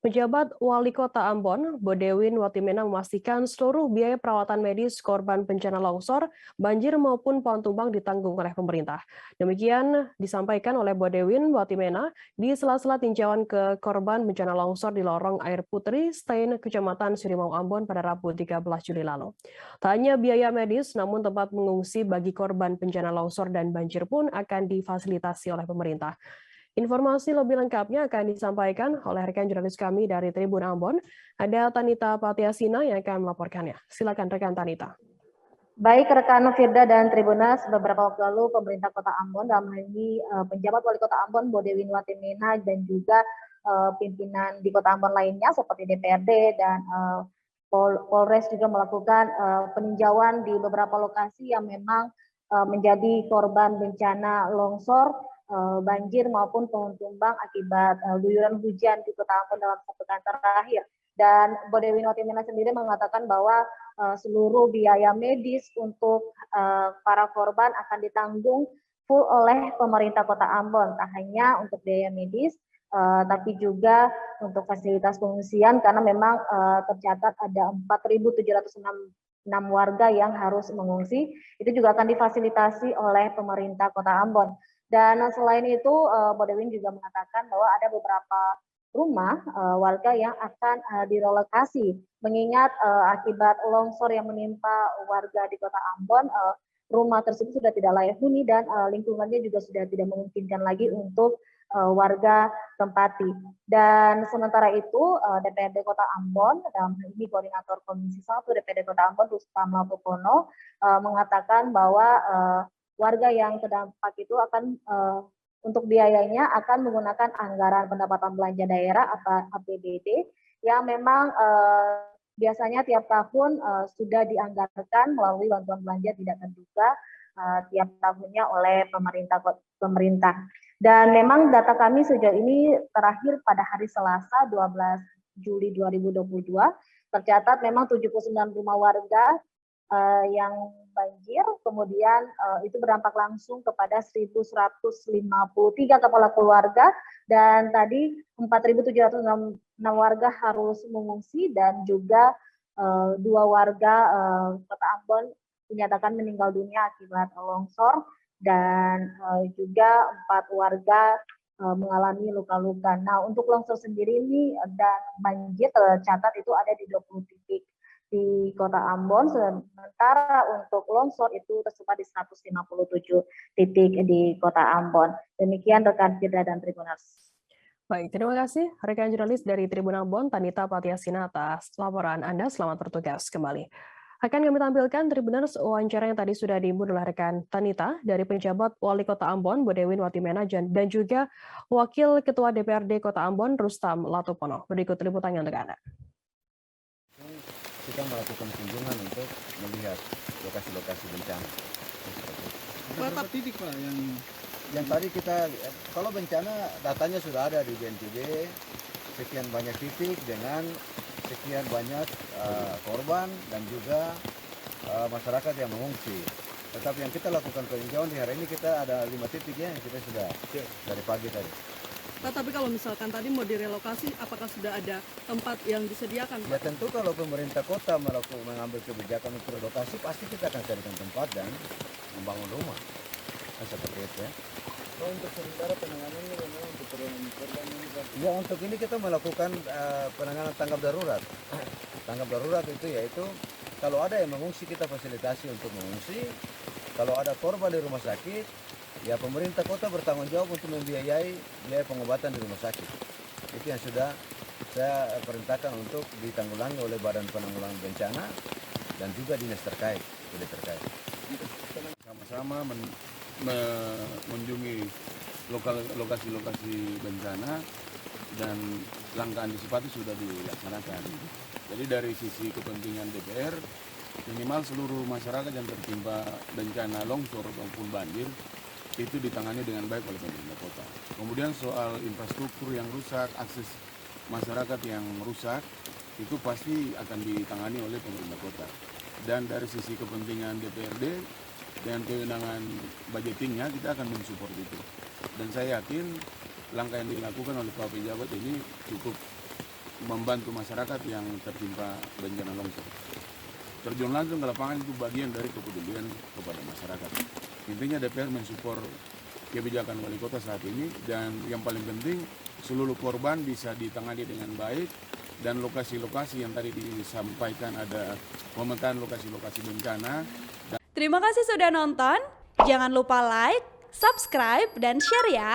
Pejabat Wali Kota Ambon, Bodewin Watimena memastikan seluruh biaya perawatan medis korban bencana longsor, banjir maupun pohon tumbang ditanggung oleh pemerintah. Demikian disampaikan oleh Bodewin Watimena di sela-sela tinjauan ke korban bencana longsor di lorong air Putri, Stein, Kecamatan Sirimau, Ambon pada Rabu 13 Juli lalu. Tak hanya biaya medis, namun tempat mengungsi bagi korban bencana longsor dan banjir pun akan difasilitasi oleh pemerintah. Informasi lebih lengkapnya akan disampaikan oleh rekan jurnalis kami dari Tribun Ambon. Ada Tanita Patiasina yang akan melaporkannya. Silakan rekan Tanita. Baik rekan Firda dan Tribunas, beberapa waktu lalu pemerintah Kota Ambon dalam hal ini penjabat Wali Kota Ambon Bodewin Watimena dan juga pimpinan di Kota Ambon lainnya seperti DPRD dan Polres juga melakukan peninjauan di beberapa lokasi yang memang menjadi korban bencana longsor, banjir maupun pohon tumbang akibat guyuran hujan di Kota Ambon dalam sepekan terakhir. Dan Bodewin Watimena sendiri mengatakan bahwa seluruh biaya medis untuk para korban akan ditanggung full oleh pemerintah Kota Ambon, tak hanya untuk biaya medis, tapi juga untuk fasilitas pengungsian karena memang tercatat ada 4.706 warga yang harus mengungsi, itu juga akan difasilitasi oleh pemerintah Kota Ambon. Dan selain itu, Bodewin juga mengatakan bahwa ada beberapa rumah warga yang akan direlokasi, mengingat akibat longsor yang menimpa warga di Kota Ambon, rumah tersebut sudah tidak layak huni dan lingkungannya juga sudah tidak memungkinkan lagi untuk warga tempati. Dan sementara itu DPRD Kota Ambon, dalam hal ini Koordinator Komisi 1 DPRD Kota Ambon Rustam Lapupono mengatakan bahwa warga yang terdampak itu akan untuk biayanya akan menggunakan anggaran pendapatan belanja daerah atau APBD yang memang biasanya tiap tahun sudah dianggarkan melalui bantuan belanja tidak terduga tiap tahunnya oleh pemerintah. Dan memang data kami sejauh ini terakhir pada hari Selasa 12 Juli 2022 tercatat memang 79 rumah warga yang banjir, kemudian itu berdampak langsung kepada 1.153 kepala keluarga, dan tadi 4.706 warga harus mengungsi dan juga 2 warga Kota Ambon dinyatakan meninggal dunia akibat longsor dan juga 4 warga mengalami luka-luka. Nah, untuk longsor sendiri ini dan banjir tercatat itu ada di 20 titik di Kota Ambon, sementara untuk longsor itu tersebar di 157 titik di Kota Ambon. Demikian rekan Firda dan Tribunas. Baik, terima kasih rekan jurnalis dari Tribun Ambon, Tanita Patiasina atas laporan Anda. Selamat bertugas kembali. Akan kami tampilkan Tribuners wawancara yang tadi sudah diimbun oleh rekan Tanita dari penjabat Wali Kota Ambon, Bodewin Watimena, dan juga Wakil Ketua DPRD Kota Ambon, Rustam Latupono. Berikut liputannya untuk Anda. Kita melakukan kunjungan untuk melihat lokasi-lokasi bencana. Berapa titik Pak yang tadi kita, kalau bencana datanya sudah ada di BNPB, sekian banyak titik dengan sekian banyak korban dan juga masyarakat yang mengungsi. Tetapi yang kita lakukan peninjauan di hari ini kita ada 5 titik ya, yang kita sudah dari pagi tadi. Pak, tapi kalau misalkan tadi mau direlokasi, apakah sudah ada tempat yang disediakan Pak? Ya tentu kalau pemerintah kota mengambil kebijakan untuk relokasi, pasti kita akan carikan tempat dan membangun rumah. Nah, seperti itu ya. Oh, untuk sementara penanganannya memang untuk korban ini Pak? Ya, untuk ini kita melakukan penanganan tanggap darurat. Tanggap darurat itu yaitu kalau ada yang mengungsi kita fasilitasi untuk mengungsi. Kalau ada korban di rumah sakit, ya pemerintah kota bertanggung jawab untuk membiayai biaya pengobatan di rumah sakit. Itu yang sudah saya perintahkan untuk ditanggulangi oleh Badan Penanggulangan Bencana dan juga dinas terkait. Sama-sama mengunjungi lokasi-lokasi bencana dan langkah antisipatif sudah dilaksanakan. Jadi dari sisi kepentingan DPR, minimal seluruh masyarakat yang tertimpa bencana longsor maupun banjir itu ditangani dengan baik oleh pemerintah kota. Kemudian soal infrastruktur yang rusak, akses masyarakat yang rusak, itu pasti akan ditangani oleh pemerintah kota. Dan dari sisi kepentingan DPRD, dengan kewenangan budgetingnya, kita akan mensupport itu. Dan saya yakin langkah yang dilakukan oleh Pak Pejabat ini cukup membantu masyarakat yang tertimpa bencana longsor. Terjun langsung ke lapangan itu bagian dari kepedulian kepada masyarakat. Intinya DPR mensupport kebijakan wali kota saat ini, dan yang paling penting seluruh korban bisa ditangani dengan baik, dan lokasi-lokasi yang tadi disampaikan ada pemetaan lokasi-lokasi bencana. Terima kasih sudah nonton. Jangan lupa like, subscribe, dan share ya.